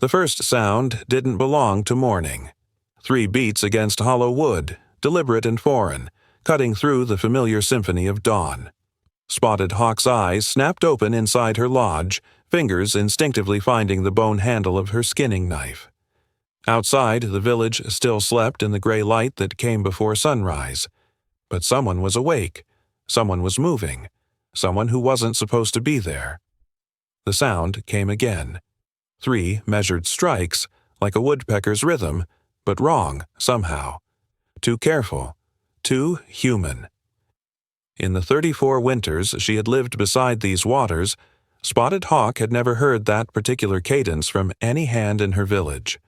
The first sound didn't belong to morning. 3 beats against hollow wood, deliberate and foreign, cutting through the familiar symphony of dawn. Spotted Hawk's eyes snapped open inside her lodge, fingers instinctively finding the bone handle of her skinning knife. Outside, the village still slept in the gray light that came before sunrise. But someone was awake. Someone was moving. Someone who wasn't supposed to be there. The sound came again. 3 measured strikes, like a woodpecker's rhythm, but wrong, somehow. Too careful. Too human. In the 34 winters she had lived beside these waters, Spotted Hawk had never heard that particular cadence from any hand in her village.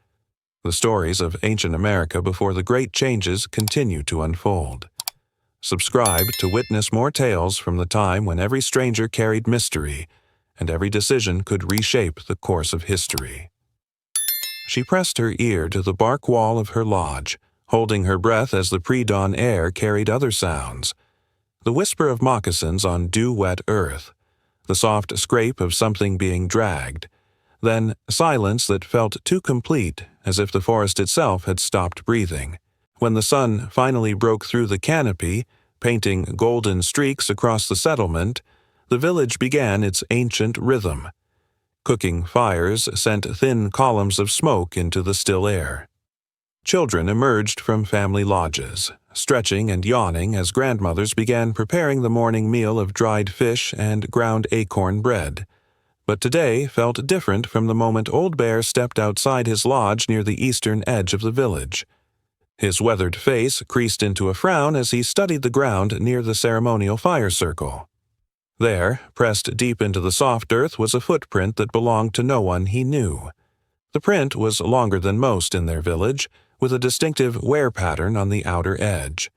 The stories of ancient America before the great changes continue to unfold. Subscribe to witness more tales from the time when every stranger carried mystery, and every decision could reshape the course of history. She pressed her ear to the bark wall of her lodge, holding her breath as the pre-dawn air carried other sounds. The whisper of moccasins on dew-wet earth, the soft scrape of something being dragged, then silence that felt too complete, as if the forest itself had stopped breathing. When the sun finally broke through the canopy, painting golden streaks across the settlement, the village began its ancient rhythm. Cooking fires sent thin columns of smoke into the still air. Children emerged from family lodges, stretching and yawning as grandmothers began preparing the morning meal of dried fish and ground acorn bread. But today felt different from the moment Old Bear stepped outside his lodge near the eastern edge of the village. His weathered face creased into a frown as he studied the ground near the ceremonial fire circle. There, pressed deep into the soft earth, was a footprint that belonged to no one he knew. The print was longer than most in their village, with a distinctive wear pattern on the outer edge.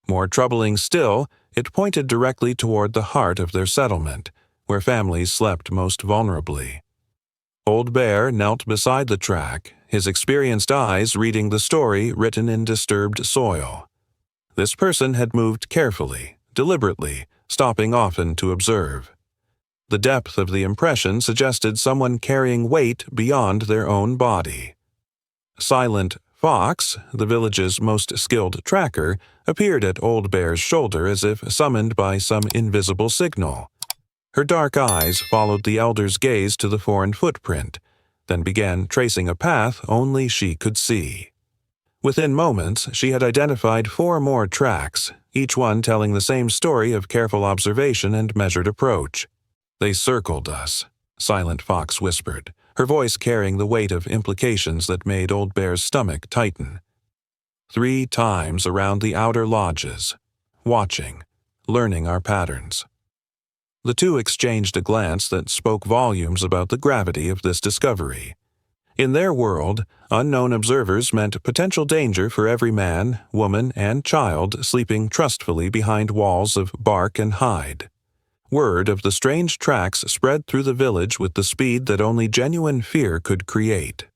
More troubling still, it pointed directly toward the heart of their settlement, where families slept most vulnerably. Old Bear knelt beside the track, his experienced eyes reading the story written in disturbed soil. This person had moved carefully, deliberately, stopping often to observe. The depth of the impression suggested someone carrying weight beyond their own body. Silent Fox, the village's most skilled tracker, appeared at Old Bear's shoulder as if summoned by some invisible signal. Her dark eyes followed the elder's gaze to the foreign footprint, then began tracing a path only she could see. Within moments, she had identified 4 more tracks, each one telling the same story of careful observation and measured approach. "They circled us," Silent Fox whispered, her voice carrying the weight of implications that made Old Bear's stomach tighten. 3 times around the outer lodges, watching, learning our patterns. The two exchanged a glance that spoke volumes about the gravity of this discovery. In their world, unknown observers meant potential danger for every man, woman, and child sleeping trustfully behind walls of bark and hide. Word of the strange tracks spread through the village with the speed that only genuine fear could create.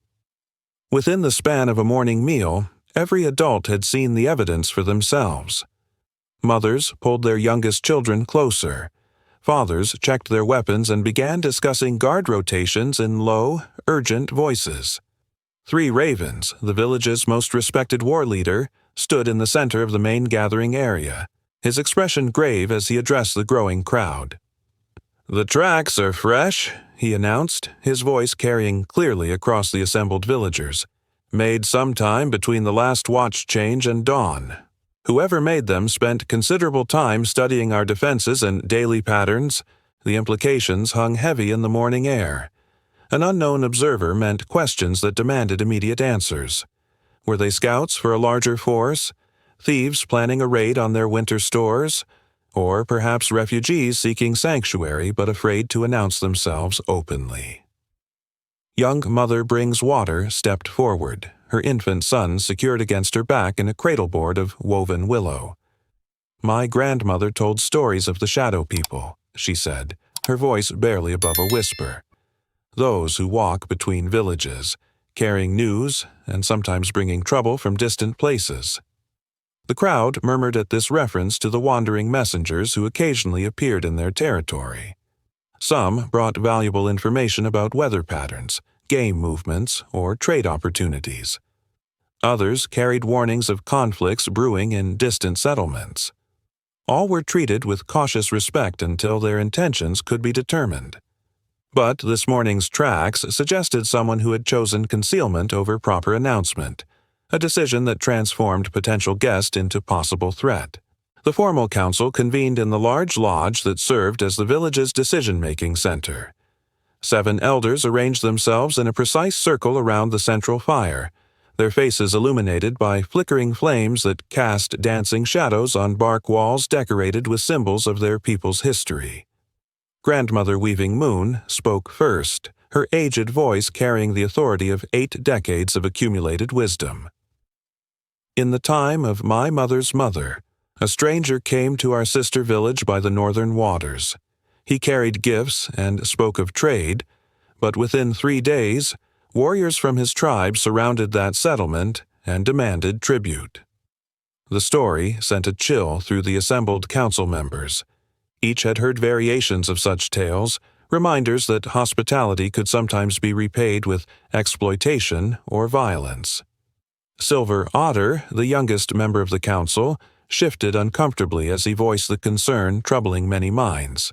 Within the span of a morning meal, every adult had seen the evidence for themselves. Mothers pulled their youngest children closer. Fathers checked their weapons and began discussing guard rotations in low, urgent voices. 3 ravens, the village's most respected war leader, stood in the center of the main gathering area, his expression grave as he addressed the growing crowd. "The tracks are fresh," he announced, his voice carrying clearly across the assembled villagers. "Made sometime between the last watch change and dawn. Whoever made them spent considerable time studying our defenses and daily patterns. The implications hung heavy in the morning air. An unknown observer meant questions that demanded immediate answers. Were they scouts for a larger force? Thieves planning a raid on their winter stores? Or perhaps refugees seeking sanctuary but afraid to announce themselves openly?" Young Mother Brings Water stepped forward, her infant son secured against her back in a cradleboard of woven willow. "My grandmother told stories of the shadow people," she said, her voice barely above a whisper. "Those who walk between villages, carrying news and sometimes bringing trouble from distant places." The crowd murmured at this reference to the wandering messengers who occasionally appeared in their territory. Some brought valuable information about weather patterns, game movements, or trade opportunities. Others carried warnings of conflicts brewing in distant settlements. All were treated with cautious respect until their intentions could be determined. But this morning's tracks suggested someone who had chosen concealment over proper announcement, a decision that transformed potential guest into possible threat. The formal council convened in the large lodge that served as the village's decision-making center. 7 elders arranged themselves in a precise circle around the central fire, their faces illuminated by flickering flames that cast dancing shadows on bark walls decorated with symbols of their people's history. Grandmother Weaving Moon spoke first, her aged voice carrying the authority of 8 decades of accumulated wisdom. In the time of my mother's mother, a stranger came to our sister village by the northern waters. He carried gifts and spoke of trade, but within 3 days, warriors from his tribe surrounded that settlement and demanded tribute. The story sent a chill through the assembled council members. Each had heard variations of such tales, reminders that hospitality could sometimes be repaid with exploitation or violence. Silver Otter, the youngest member of the council, shifted uncomfortably as he voiced the concern troubling many minds.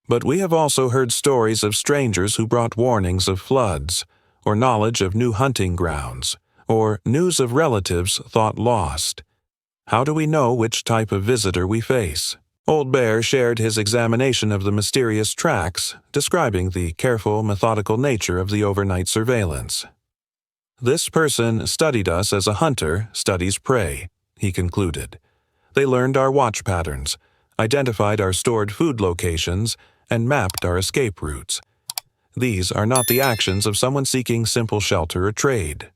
But we have also heard stories of strangers who brought warnings of floods, or knowledge of new hunting grounds, or news of relatives thought lost. How do we know which type of visitor we face? Old Bear shared his examination of the mysterious tracks, describing the careful, methodical nature of the overnight surveillance. This person studied us as a hunter studies prey, he concluded. They learned our watch patterns, identified our stored food locations, and mapped our escape routes. These are not the actions of someone seeking simple shelter or trade.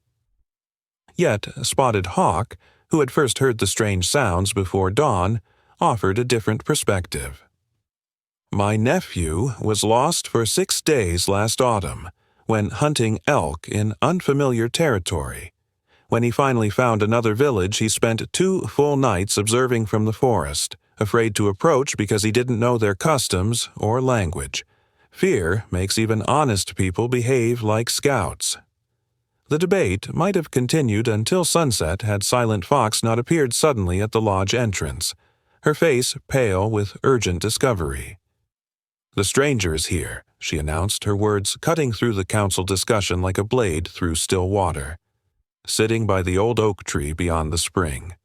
Yet Spotted Hawk, who had first heard the strange sounds before dawn, offered a different perspective. My nephew was lost for 6 days last autumn, when hunting elk in unfamiliar territory. When he finally found another village, he spent 2 full nights observing from the forest, afraid to approach because he didn't know their customs or language. Fear makes even honest people behave like scouts. The debate might have continued until sunset had Silent Fox not appeared suddenly at the lodge entrance, her face pale with urgent discovery. "The stranger is here," she announced, her words cutting through the council discussion like a blade through still water. "Sitting by the old oak tree beyond the spring.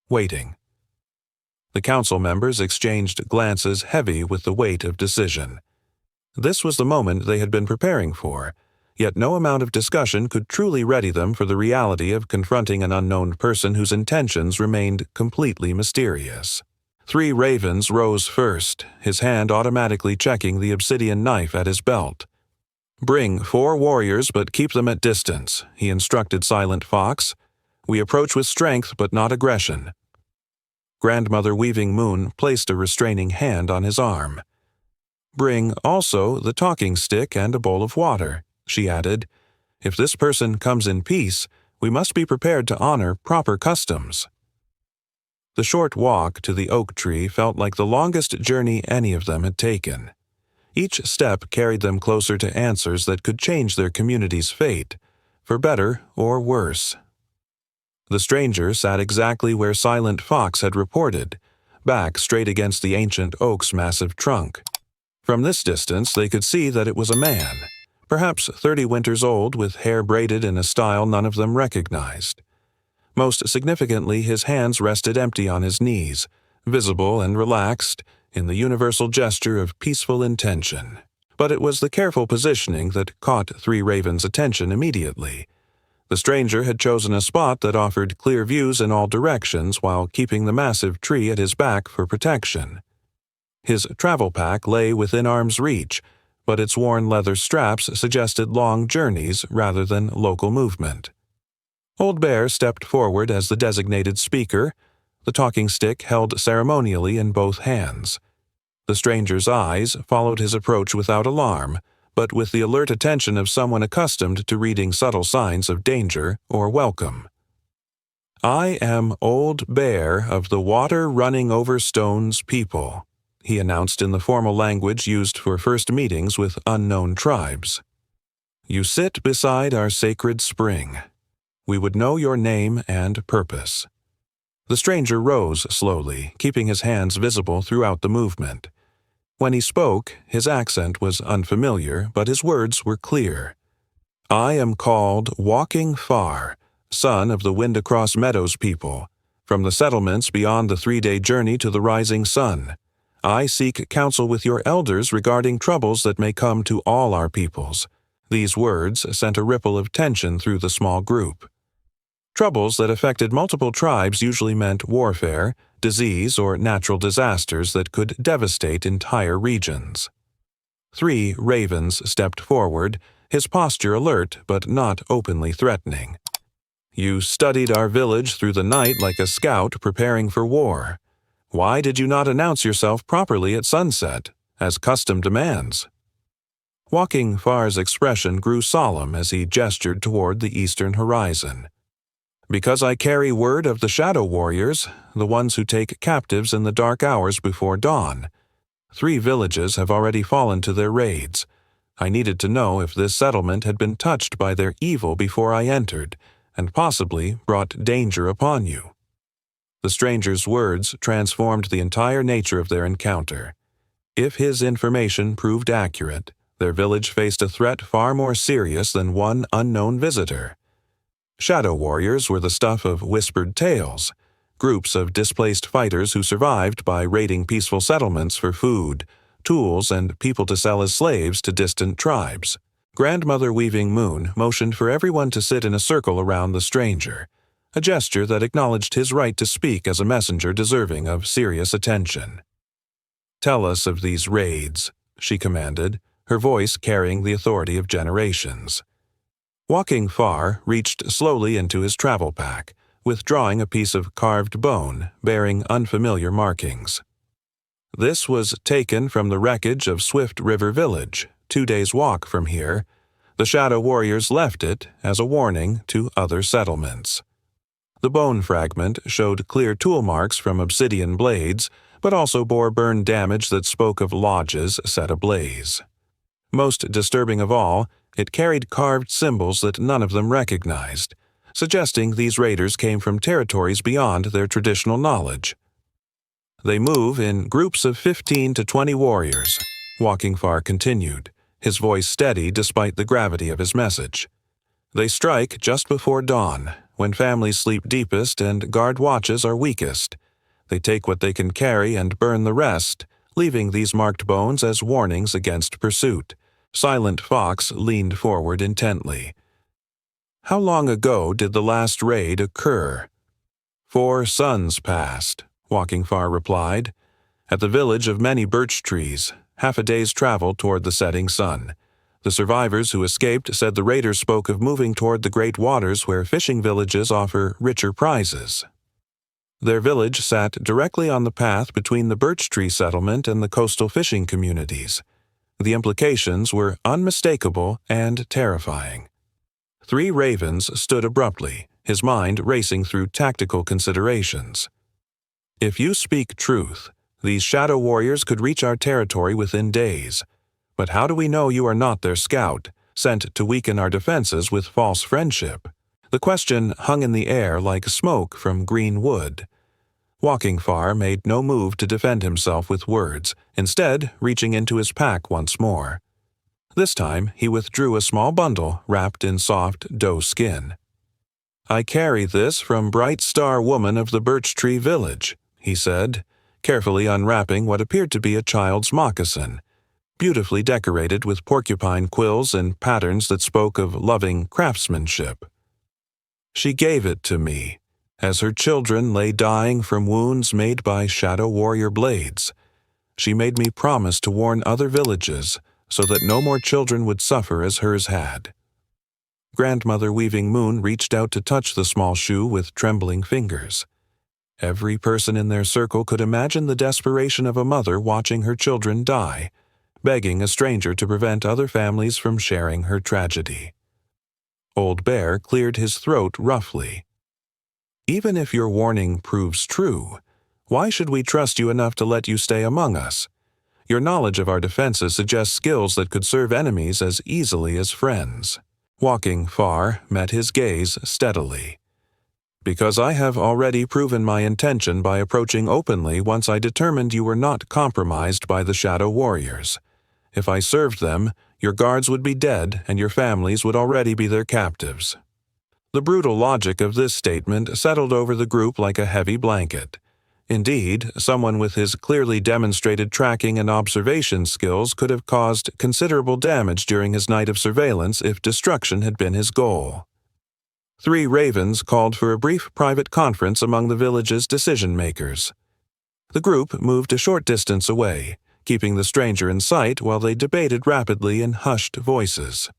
Waiting." The council members exchanged glances heavy with the weight of decision. This was the moment they had been preparing for, yet no amount of discussion could truly ready them for the reality of confronting an unknown person whose intentions remained completely mysterious. 3 ravens rose first, his hand automatically checking the obsidian knife at his belt. "Bring 4 warriors, but keep them at distance," he instructed Silent Fox. "We approach with strength, but not aggression." Grandmother Weaving Moon placed a restraining hand on his arm. "Bring also the talking stick and a bowl of water," she added. "If this person comes in peace, we must be prepared to honor proper customs." The short walk to the oak tree felt like the longest journey any of them had taken. Each step carried them closer to answers that could change their community's fate, for better or worse. The stranger sat exactly where Silent Fox had reported, back straight against the ancient oak's massive trunk. From this distance they could see that it was a man, perhaps 30 winters old, with hair braided in a style none of them recognized. Most significantly, his hands rested empty on his knees, visible and relaxed, in the universal gesture of peaceful intention. But it was the careful positioning that caught 3 ravens' attention immediately. The stranger had chosen a spot that offered clear views in all directions while keeping the massive tree at his back for protection. His travel pack lay within arm's reach, but its worn leather straps suggested long journeys rather than local movement. Old Bear stepped forward as the designated speaker, the talking stick held ceremonially in both hands. The stranger's eyes followed his approach without alarm, but with the alert attention of someone accustomed to reading subtle signs of danger or welcome. "I am Old Bear of the Water Running Over Stones people," he announced in the formal language used for first meetings with unknown tribes. You sit beside our sacred spring. We would know your name and purpose." The stranger rose slowly, keeping his hands visible throughout the movement. When he spoke, his accent was unfamiliar, but his words were clear. "I am called Walking Far, son of the Wind Across Meadows people, from the settlements beyond the 3-day journey to the rising sun. I seek counsel with your elders regarding troubles that may come to all our peoples." These words sent a ripple of tension through the small group. Troubles that affected multiple tribes usually meant warfare, disease, or natural disasters that could devastate entire regions. 3 ravens stepped forward, his posture alert but not openly threatening. "You studied our village through the night like a scout preparing for war. Why did you not announce yourself properly at sunset, as custom demands?" Walking Far's expression grew solemn as he gestured toward the eastern horizon. "Because I carry word of the shadow warriors, the ones who take captives in the dark hours before dawn. 3 villages have already fallen to their raids. I needed to know if this settlement had been touched by their evil before I entered, and possibly brought danger upon you." The stranger's words transformed the entire nature of their encounter. If his information proved accurate, their village faced a threat far more serious than one unknown visitor. Shadow warriors were the stuff of whispered tales, groups of displaced fighters who survived by raiding peaceful settlements for food, tools, and people to sell as slaves to distant tribes. Grandmother Weaving Moon motioned for everyone to sit in a circle around the stranger, a gesture that acknowledged his right to speak as a messenger deserving of serious attention. "Tell us of these raids," she commanded, her voice carrying the authority of generations. Walking Far reached slowly into his travel pack, withdrawing a piece of carved bone bearing unfamiliar markings. "This was taken from the wreckage of Swift River Village, 2 days' walk from here. The Shadow Warriors left it as a warning to other settlements." The bone fragment showed clear tool marks from obsidian blades, but also bore burn damage that spoke of lodges set ablaze. Most disturbing of all, it carried carved symbols that none of them recognized, suggesting these raiders came from territories beyond their traditional knowledge. "They move in groups of 15 to 20 warriors," Walking Far continued, his voice steady despite the gravity of his message. "They strike just before dawn, when families sleep deepest and guard watches are weakest. They take what they can carry and burn the rest, leaving these marked bones as warnings against pursuit." Silent Fox leaned forward intently. "How long ago did the last raid occur?" 4 suns passed," Walking Far replied. "At the village of many birch trees, half a day's travel toward the setting sun. The survivors who escaped said the raiders spoke of moving toward the great waters where fishing villages offer richer prizes." Their village sat directly on the path between the birch tree settlement and the coastal fishing communities. The implications were unmistakable and terrifying. 3 ravens stood abruptly, his mind racing through tactical considerations. "If you speak truth, these shadow warriors could reach our territory within days. But how do we know you are not their scout, sent to weaken our defenses with false friendship?" The question hung in the air like smoke from green wood. Walking Far made no move to defend himself with words, instead reaching into his pack once more. This time he withdrew a small bundle wrapped in soft doe skin. "I carry this from Bright Star Woman of the Birch Tree Village," he said, carefully unwrapping what appeared to be a child's moccasin, beautifully decorated with porcupine quills and patterns that spoke of loving craftsmanship. "She gave it to me, as her children lay dying from wounds made by shadow warrior blades. She made me promise to warn other villages so that no more children would suffer as hers had." Grandmother Weaving Moon reached out to touch the small shoe with trembling fingers. Every person in their circle could imagine the desperation of a mother watching her children die, begging a stranger to prevent other families from sharing her tragedy. Old Bear cleared his throat roughly. "Even if your warning proves true, why should we trust you enough to let you stay among us? Your knowledge of our defenses suggests skills that could serve enemies as easily as friends." Walking Far met his gaze steadily. "Because I have already proven my intention by approaching openly once I determined you were not compromised by the Shadow Warriors. If I served them, your guards would be dead and your families would already be their captives." The brutal logic of this statement settled over the group like a heavy blanket. Indeed, someone with his clearly demonstrated tracking and observation skills could have caused considerable damage during his night of surveillance if destruction had been his goal. 3 ravens called for a brief private conference among the village's decision-makers. The group moved a short distance away, keeping the stranger in sight while they debated rapidly in hushed voices.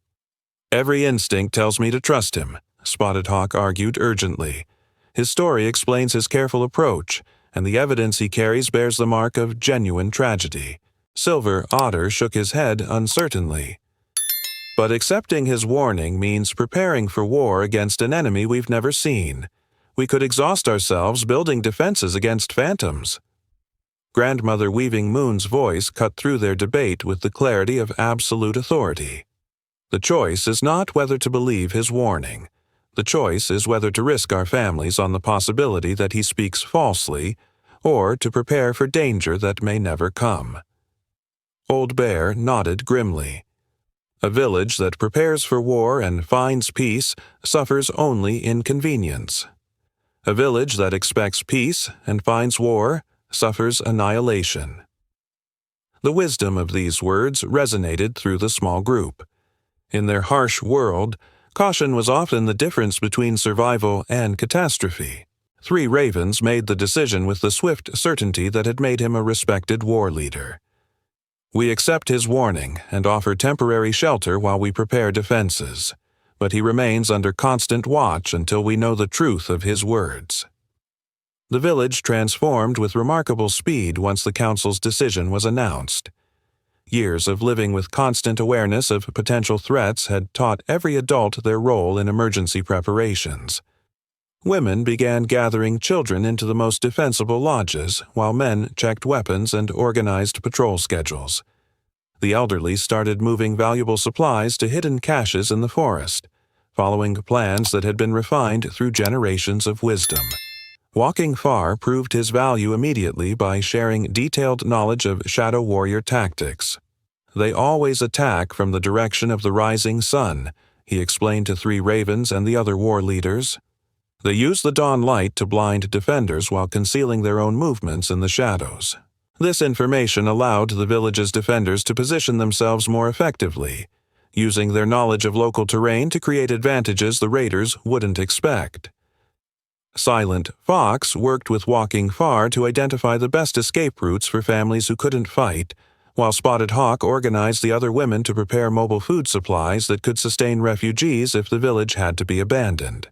"Every instinct tells me to trust him," Spotted Hawk argued urgently. "His story explains his careful approach, and the evidence he carries bears the mark of genuine tragedy." Silver Otter shook his head uncertainly. "But accepting his warning means preparing for war against an enemy we've never seen. We could exhaust ourselves building defenses against phantoms." Grandmother Weaving Moon's voice cut through their debate with the clarity of absolute authority. "The choice is not whether to believe his warning. The choice is whether to risk our families on the possibility that he speaks falsely, or to prepare for danger that may never come." Old Bear nodded grimly. "A village that prepares for war and finds peace suffers only inconvenience. A village that expects peace and finds war suffers annihilation." The wisdom of these words resonated through the small group. In their harsh world, caution was often the difference between survival and catastrophe. 3 ravens made the decision with the swift certainty that had made him a respected war leader. "We accept his warning and offer temporary shelter while we prepare defenses, but he remains under constant watch until we know the truth of his words." The village transformed with remarkable speed once the council's decision was announced. Years of living with constant awareness of potential threats had taught every adult their role in emergency preparations. Women began gathering children into the most defensible lodges, while men checked weapons and organized patrol schedules. The elderly started moving valuable supplies to hidden caches in the forest, following plans that had been refined through generations of wisdom. Walking Far proved his value immediately by sharing detailed knowledge of Shadow Warrior tactics. "They always attack from the direction of the rising sun," he explained to 3 ravens and the other war leaders. "They use the dawn light to blind defenders while concealing their own movements in the shadows." This information allowed the village's defenders to position themselves more effectively, using their knowledge of local terrain to create advantages the raiders wouldn't expect. Silent Fox worked with Walking Far to identify the best escape routes for families who couldn't fight, while Spotted Hawk organized the other women to prepare mobile food supplies that could sustain refugees if the village had to be abandoned.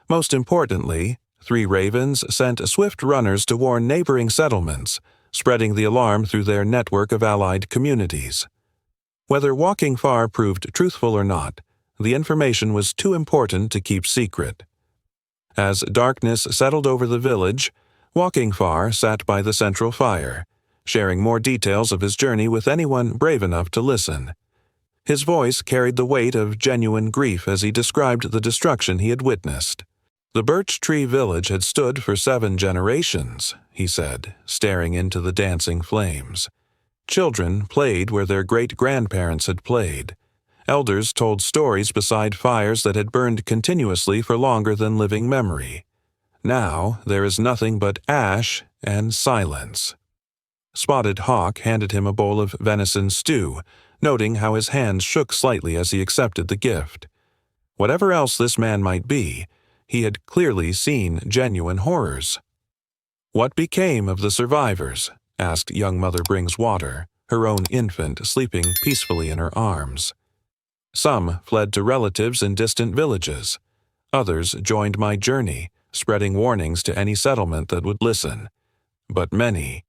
Most importantly, 3 ravens sent swift runners to warn neighboring settlements, spreading the alarm through their network of allied communities. Whether Walking Far proved truthful or not, the information was too important to keep secret. As darkness settled over the village, Walking Far sat by the central fire, sharing more details of his journey with anyone brave enough to listen. His voice carried the weight of genuine grief as he described the destruction he had witnessed. "The Birch Tree Village had stood for 7 generations," he said, staring into the dancing flames. "Children played where their great-grandparents had played. Elders told stories beside fires that had burned continuously for longer than living memory. Now there is nothing but ash and silence." Spotted Hawk handed him a bowl of venison stew, noting how his hands shook slightly as he accepted the gift. Whatever else this man might be, he had clearly seen genuine horrors. "What became of the survivors?" asked young Mother Bringswater, her own infant sleeping peacefully in her arms. "Some fled to relatives in distant villages. Others joined my journey, spreading warnings to any settlement that would listen. But many—"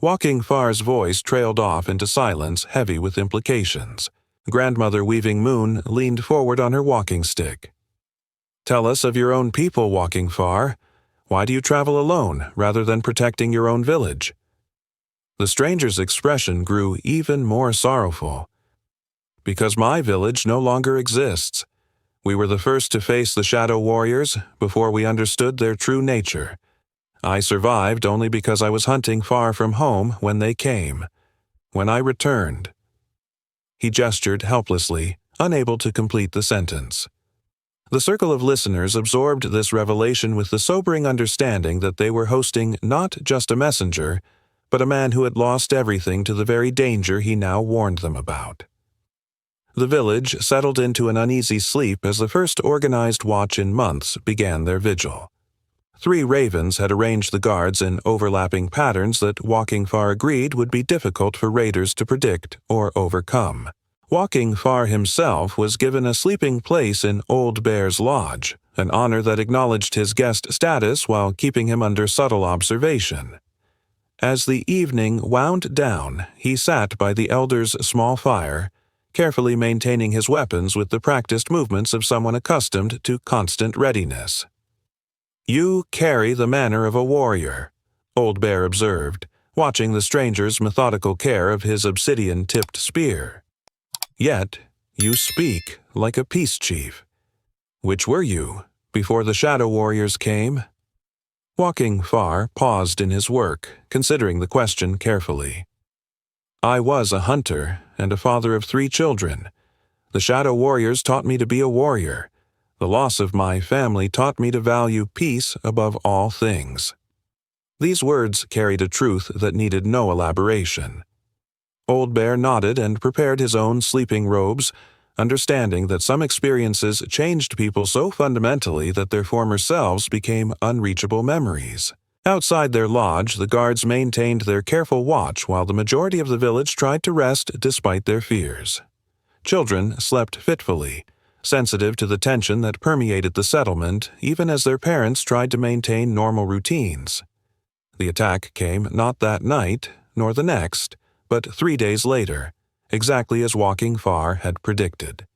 Walking Far's voice trailed off into silence heavy with implications. Grandmother Weaving Moon leaned forward on her walking stick. "Tell us of your own people, Walking Far. Why do you travel alone rather than protecting your own village?" The stranger's expression grew even more sorrowful. "Because my village no longer exists. We were the first to face the shadow warriors before we understood their true nature. I survived only because I was hunting far from home when they came. When I returned." He gestured helplessly, unable to complete the sentence. The circle of listeners absorbed this revelation with the sobering understanding that they were hosting not just a messenger, but a man who had lost everything to the very danger he now warned them about. The village settled into an uneasy sleep as the first organized watch in months began their vigil. 3 ravens had arranged the guards in overlapping patterns that Walking Far agreed would be difficult for raiders to predict or overcome. Walking Far himself was given a sleeping place in Old Bear's lodge, an honor that acknowledged his guest status while keeping him under subtle observation. As the evening wound down, he sat by the elder's small fire, carefully maintaining his weapons with the practiced movements of someone accustomed to constant readiness. "You carry the manner of a warrior," Old Bear observed, watching the stranger's methodical care of his obsidian-tipped spear. "Yet, you speak like a peace chief. Which were you, before the shadow warriors came?" Walking Far paused in his work, considering the question carefully. "I was a hunter and a father of 3 children. The shadow warriors taught me to be a warrior. The loss of my family taught me to value peace above all things." These words carried a truth that needed no elaboration. Old Bear nodded and prepared his own sleeping robes, understanding that some experiences changed people so fundamentally that their former selves became unreachable memories. Outside their lodge, the guards maintained their careful watch while the majority of the village tried to rest despite their fears. Children slept fitfully, sensitive to the tension that permeated the settlement, even as their parents tried to maintain normal routines. The attack came not that night, nor the next, but 3 days later, exactly as Walking Far had predicted.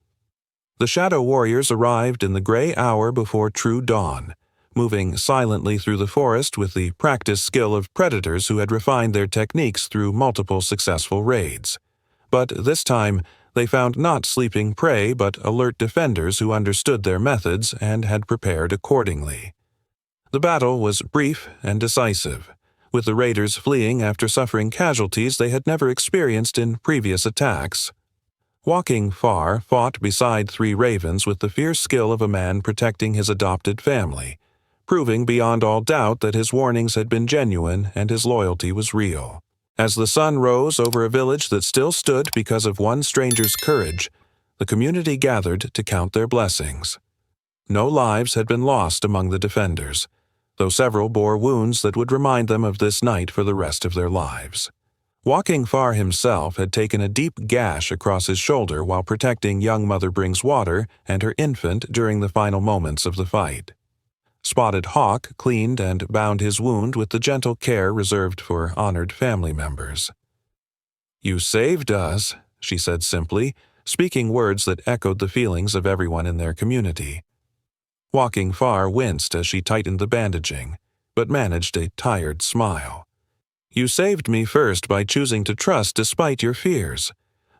The shadow warriors arrived in the gray hour before true dawn, moving silently through the forest with the practiced skill of predators who had refined their techniques through multiple successful raids. But this time, they found not sleeping prey but alert defenders who understood their methods and had prepared accordingly. The battle was brief and decisive, with the raiders fleeing after suffering casualties they had never experienced in previous attacks. Walking Far fought beside 3 ravens with the fierce skill of a man protecting his adopted family, proving beyond all doubt that his warnings had been genuine and his loyalty was real. As the sun rose over a village that still stood because of one stranger's courage, the community gathered to count their blessings. No lives had been lost among the defenders, though several bore wounds that would remind them of this night for the rest of their lives. Walking Far himself had taken a deep gash across his shoulder while protecting young Mother Brings Water and her infant during the final moments of the fight. Spotted Hawk cleaned and bound his wound with the gentle care reserved for honored family members. "You saved us," she said simply, speaking words that echoed the feelings of everyone in their community. Walking Far winced as she tightened the bandaging, but managed a tired smile. "You saved me first by choosing to trust despite your fears.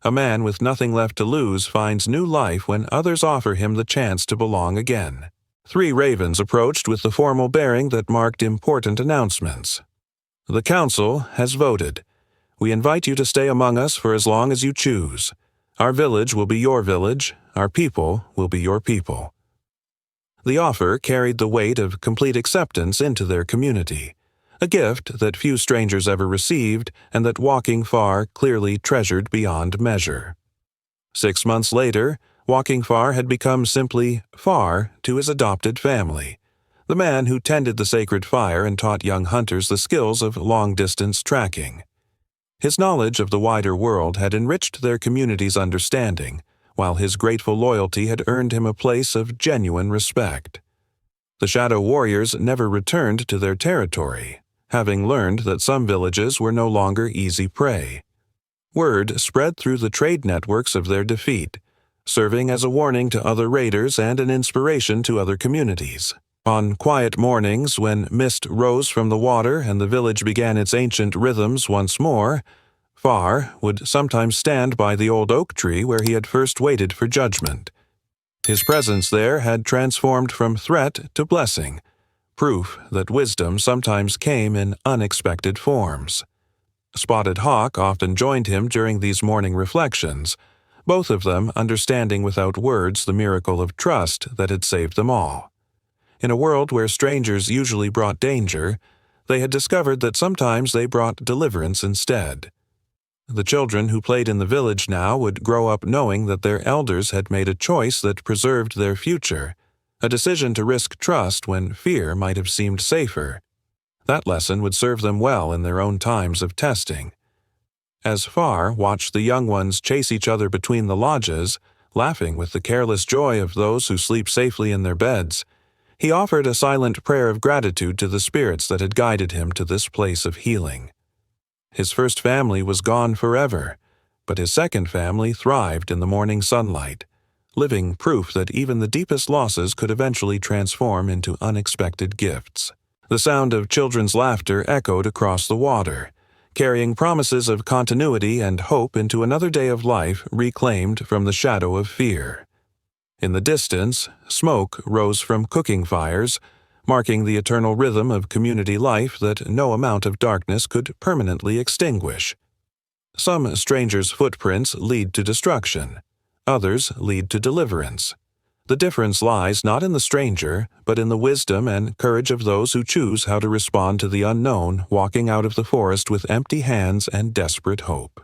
A man with nothing left to lose finds new life when others offer him the chance to belong again." 3 ravens approached with the formal bearing that marked important announcements. "The council has voted. We invite you to stay among us for as long as you choose. Our village will be your village. Our people will be your people." The offer carried the weight of complete acceptance into their community, a gift that few strangers ever received and that Walking Far clearly treasured beyond measure. 6 months later, Walking Far had become simply Far to his adopted family, the man who tended the sacred fire and taught young hunters the skills of long-distance tracking. His knowledge of the wider world had enriched their community's understanding, while his grateful loyalty had earned him a place of genuine respect. The shadow warriors never returned to their territory, having learned that some villages were no longer easy prey. Word spread through the trade networks of their defeat, serving as a warning to other raiders and an inspiration to other communities. On quiet mornings, when mist rose from the water and the village began its ancient rhythms once more, Far would sometimes stand by the old oak tree where he had first waited for judgment. His presence there had transformed from threat to blessing, proof that wisdom sometimes came in unexpected forms. Spotted Hawk often joined him during these morning reflections, both of them understanding without words the miracle of trust that had saved them all. In a world where strangers usually brought danger, they had discovered that sometimes they brought deliverance instead. The children who played in the village now would grow up knowing that their elders had made a choice that preserved their future, a decision to risk trust when fear might have seemed safer. That lesson would serve them well in their own times of testing. As Far watched the young ones chase each other between the lodges, laughing with the careless joy of those who sleep safely in their beds, he offered a silent prayer of gratitude to the spirits that had guided him to this place of healing. His first family was gone forever, but his second family thrived in the morning sunlight, living proof that even the deepest losses could eventually transform into unexpected gifts. The sound of children's laughter echoed across the water, carrying promises of continuity and hope into another day of life reclaimed from the shadow of fear. In the distance, smoke rose from cooking fires, marking the eternal rhythm of community life that no amount of darkness could permanently extinguish. Some strangers' footprints lead to destruction, others lead to deliverance. The difference lies not in the stranger, but in the wisdom and courage of those who choose how to respond to the unknown, walking out of the forest with empty hands and desperate hope.